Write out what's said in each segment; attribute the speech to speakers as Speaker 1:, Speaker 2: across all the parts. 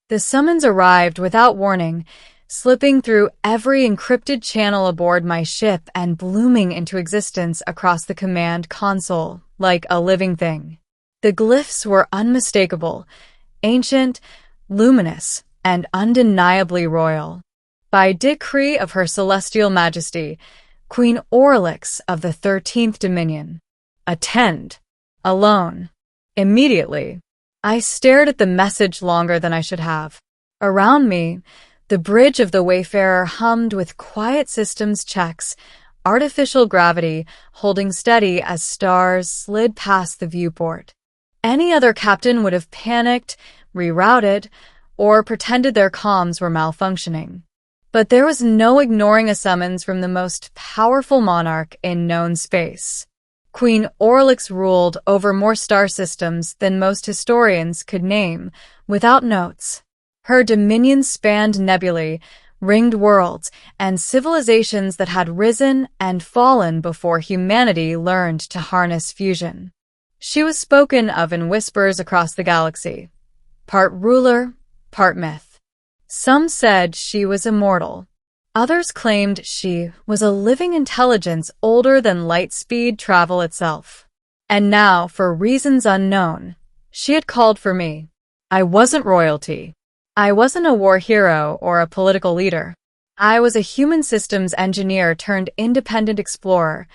Speaker 1: The summons arrived without warning, slipping through every encrypted channel aboard my ship and blooming into existence across the command console, like a living thing. The glyphs were unmistakable, ancient, luminous, and undeniably royal. By decree of Her Celestial Majesty, Queen Orlix of the 13th Dominion. Attend. Alone. Immediately. I stared at the message longer than I should have. Around me, the bridge of the Wayfarer hummed with quiet systems checks, artificial gravity holding steady as stars slid past the viewport. Any other captain would have panicked, rerouted, or pretended their comms were malfunctioning. But there was no ignoring a summons from the most powerful monarch in known space. Queen Orlix ruled over more star systems than most historians could name, without notes. Her dominion spanned nebulae, ringed worlds, and civilizations that had risen and fallen before humanity learned to harness fusion. She was spoken of in whispers across the galaxy. Part ruler, part myth. Some said she was immortal. Others claimed she was a living intelligence older than light-speed travel itself. And now, for reasons unknown, she had called for me. I wasn't royalty. I wasn't a war hero or a political leader. I was a human systems engineer turned independent explorer,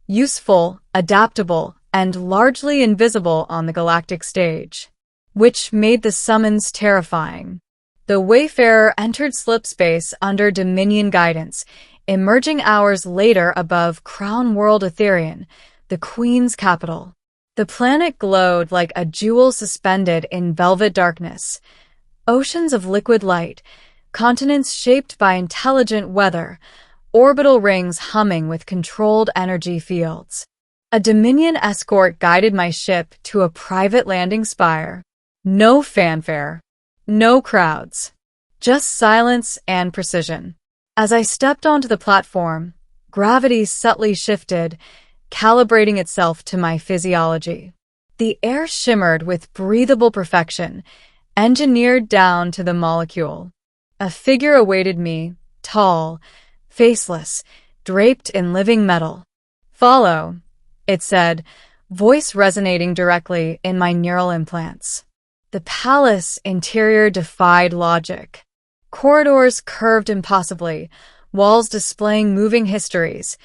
Speaker 1: useful, adaptable, and largely invisible on the galactic stage, which made the summons terrifying. The Wayfarer entered slipspace under Dominion guidance, emerging hours later above Crown World Etherian, the Queen's capital. The planet glowed like a jewel suspended in velvet darkness. Oceans of liquid light, continents shaped by intelligent weather, orbital rings humming with controlled energy fields. A Dominion escort guided my ship to a private landing spire. No fanfare. No crowds. Just silence and precision. As I stepped onto the platform, gravity subtly shifted, calibrating itself to my physiology. The air shimmered with breathable perfection, engineered down to the molecule. A figure awaited me, tall, faceless, draped in living metal. Follow, it said, voice resonating directly in my neural implants. The palace interior defied logic. Corridors curved impossibly, walls displaying moving histories.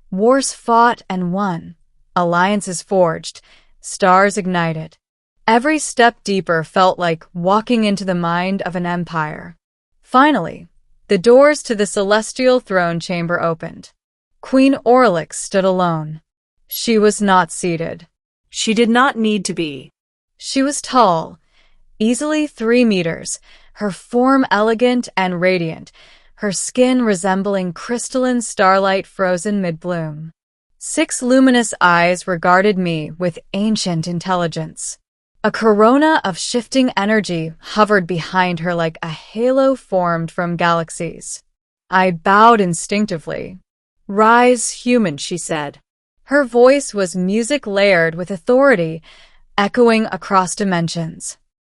Speaker 1: Wars fought and won, alliances forged, stars ignited. Every step deeper felt like walking into the mind of an empire. Finally, the doors to the celestial throne chamber opened. Queen Orlix stood alone. She was not seated.
Speaker 2: She did not need to be.
Speaker 1: She was tall, easily 3 meters, her form elegant and radiant, her skin resembling crystalline starlight frozen mid-bloom. 6 luminous eyes regarded me with ancient intelligence. A corona of shifting energy hovered behind her like a halo formed from galaxies. I bowed instinctively. "Rise, human," she said. Her voice was music layered with authority, echoing across dimensions.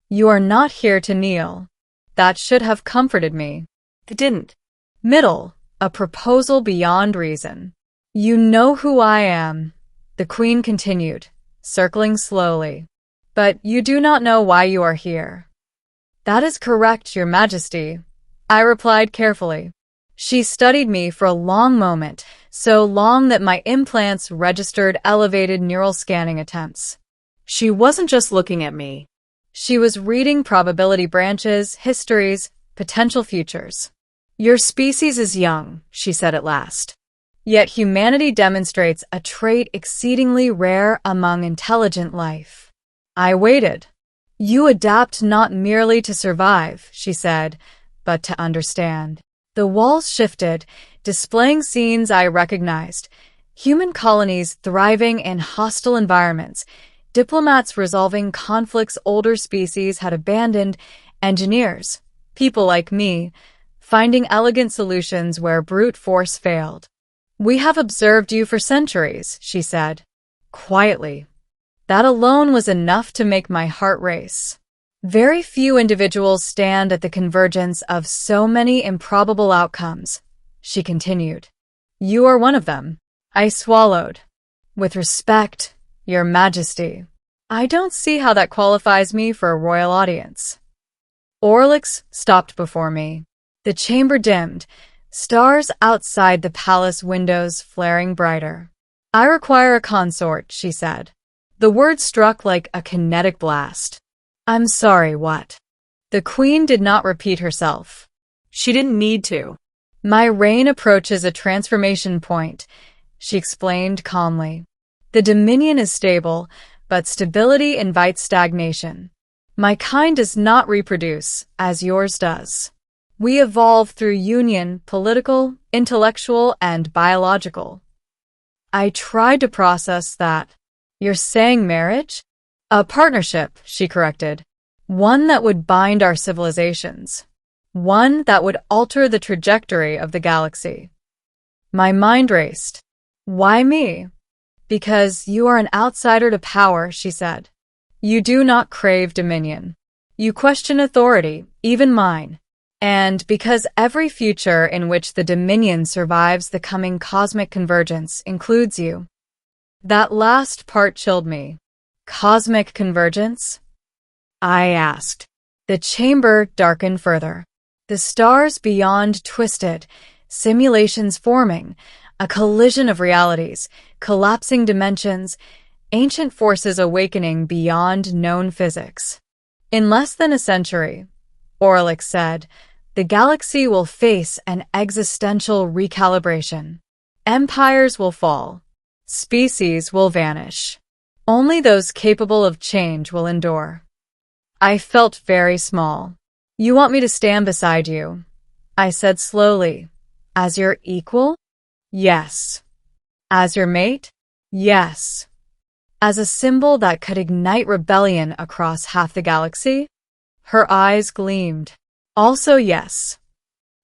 Speaker 1: "You are not here to kneel." That should have comforted me.
Speaker 2: It didn't.
Speaker 1: Middle, a proposal beyond reason. "You know who I am," the Queen continued, circling slowly. "But you do not know why you are here." "That is correct, Your Majesty," I replied carefully. She studied me for a long moment, so long that my implants registered elevated neural scanning attempts.
Speaker 2: She wasn't just looking at me.
Speaker 1: She was reading probability branches, histories, potential futures. "Your species is young," she said at last. "Yet humanity demonstrates a trait exceedingly rare among intelligent life." I waited. "You adapt not merely to survive," she said, "but to understand." The walls shifted, displaying scenes I recognized. Human colonies thriving in hostile environments, diplomats resolving conflicts older species had abandoned, engineers, people like me, finding elegant solutions where brute force failed. "We have observed you for centuries," she said, quietly. That alone was enough to make my heart race. Very few individuals stand at the convergence of so many improbable outcomes, she continued. You are one of them. I swallowed. With respect, Your Majesty, I don't see how that qualifies me for a royal audience. Orlix stopped before me. The chamber dimmed, stars outside the palace windows flaring brighter. I require a consort, she said. The word struck like a kinetic blast. I'm sorry, what? The queen did not repeat herself.
Speaker 2: She didn't need to.
Speaker 1: My reign approaches a transformation point, she explained calmly. The Dominion is stable, but stability invites stagnation. My kind does not reproduce, as yours does. We evolve through union, political, intellectual, and biological. I tried to process that. You're saying marriage? A partnership, she corrected. One that would bind our civilizations. One that would alter the trajectory of the galaxy. My mind raced. Why me? Because you are an outsider to power, she said. You do not crave dominion. You question authority, even mine. And because every future in which the Dominion survives the coming cosmic convergence includes you. That last part chilled me. Cosmic convergence? I asked. The chamber darkened further. The stars beyond twisted, simulations forming, a collision of realities, collapsing dimensions, ancient forces awakening beyond known physics. In less than a century, Orlix said, the galaxy will face an existential recalibration. Empires will fall. Species will vanish. Only those capable of change will endure. I felt very small. You want me to stand beside you? I said slowly. As your equal? Yes. As your mate? Yes. As a symbol that could ignite rebellion across half the galaxy? Her eyes gleamed. Also yes.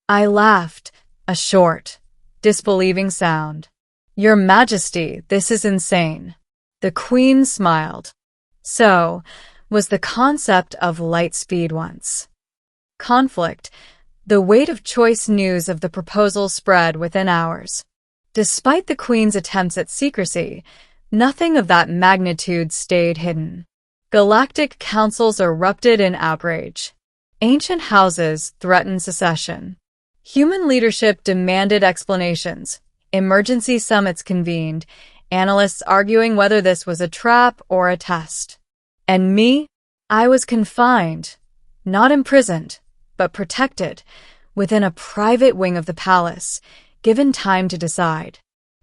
Speaker 1: I laughed, a short, disbelieving sound. Your Majesty, this is insane. The Queen smiled. So, was the concept of light speed once. Conflict, the weight of choice news of the proposal spread within hours. Despite the Queen's attempts at secrecy, nothing of that magnitude stayed hidden. Galactic councils erupted in outrage. Ancient houses threatened secession. Human leadership demanded explanations. Emergency summits convened, analysts arguing whether this was a trap or a test. And me? I was confined, not imprisoned, but protected, within a private wing of the palace, given time to decide.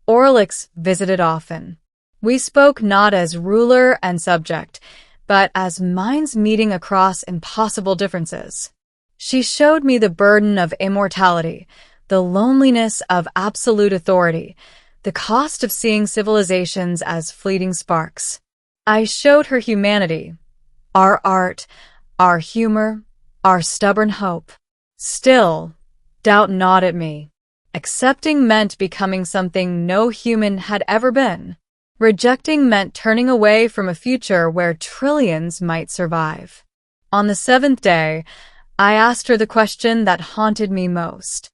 Speaker 1: Orlix visited often. We spoke not as ruler and subject, but as minds meeting across impossible differences. She showed me the burden of immortality, the loneliness of absolute authority, the cost of seeing civilizations as fleeting sparks. I showed her humanity, our art, our humor, our stubborn hope. Still, doubt gnawed at me. Accepting meant becoming something no human had ever been. Rejecting meant turning away from a future where trillions might survive. On the 7th day, I asked her the question that haunted me most.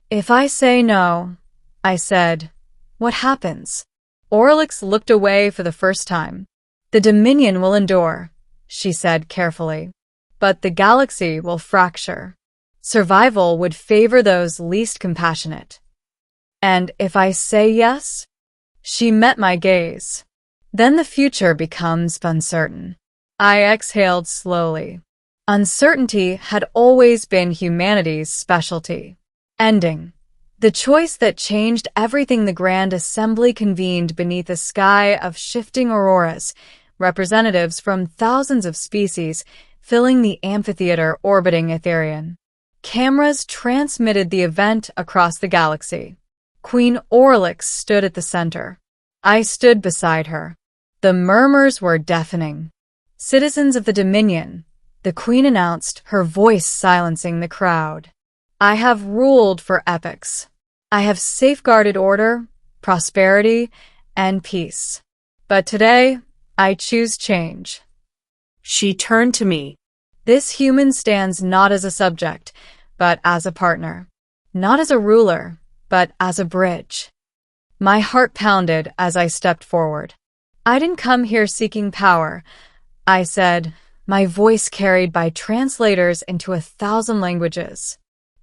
Speaker 1: If I say no, I said, what happens? Orlix looked away for the first time. The Dominion will endure, she said carefully, but the galaxy will fracture. Survival would favor those least compassionate. And if I say yes? She met my gaze. Then the future becomes uncertain. I exhaled slowly. Uncertainty had always been humanity's specialty. Ending. The choice that changed everything. The Grand Assembly convened beneath a sky of shifting auroras, representatives from thousands of species filling the amphitheater orbiting Etherian. Cameras transmitted the event across the galaxy. Queen Orlix stood at the center. I stood beside her. The murmurs were deafening. Citizens of the Dominion, the Queen announced, her voice silencing the crowd. I have ruled for epochs. I have safeguarded order, prosperity, and peace. But today, I choose change.
Speaker 2: She turned to me.
Speaker 1: This human stands not as a subject, but as a partner. Not as a ruler, but as a bridge. My heart pounded as I stepped forward. I didn't come here seeking power, I said, my voice carried by translators into 1,000 languages.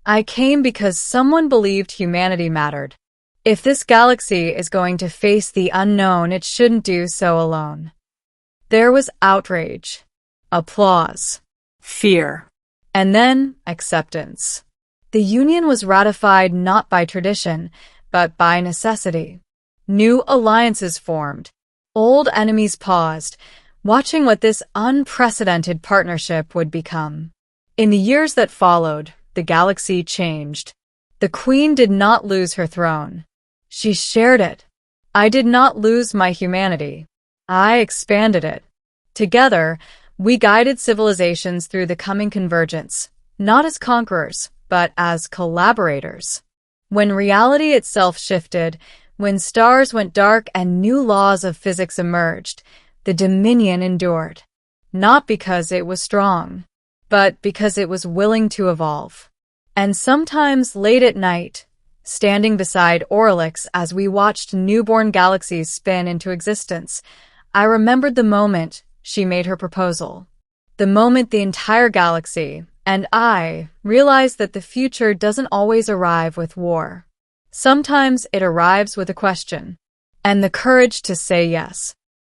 Speaker 1: I came because someone believed humanity mattered. If this galaxy is going to face the unknown, it shouldn't do so alone. There was outrage, applause,
Speaker 2: Fear.
Speaker 1: and then acceptance. The Union was ratified not by tradition, but by necessity. New alliances formed. Old enemies paused, watching what this unprecedented partnership would become. In the years that followed, the galaxy changed. The Queen did not lose her throne. She shared it. I did not lose my humanity. I expanded it. Together, we guided civilizations through the coming convergence, not as conquerors, but as collaborators. When reality itself shifted, when stars went dark and new laws of physics emerged, the Dominion endured. Not because it was strong, but because it was willing to evolve. And sometimes late at night, standing beside Orlix as we watched newborn galaxies spin into existence, I remembered the moment she made her proposal. The moment the entire galaxy, and I, realized that the future doesn't always arrive with war. Sometimes it arrives with a question, and the courage to say yes.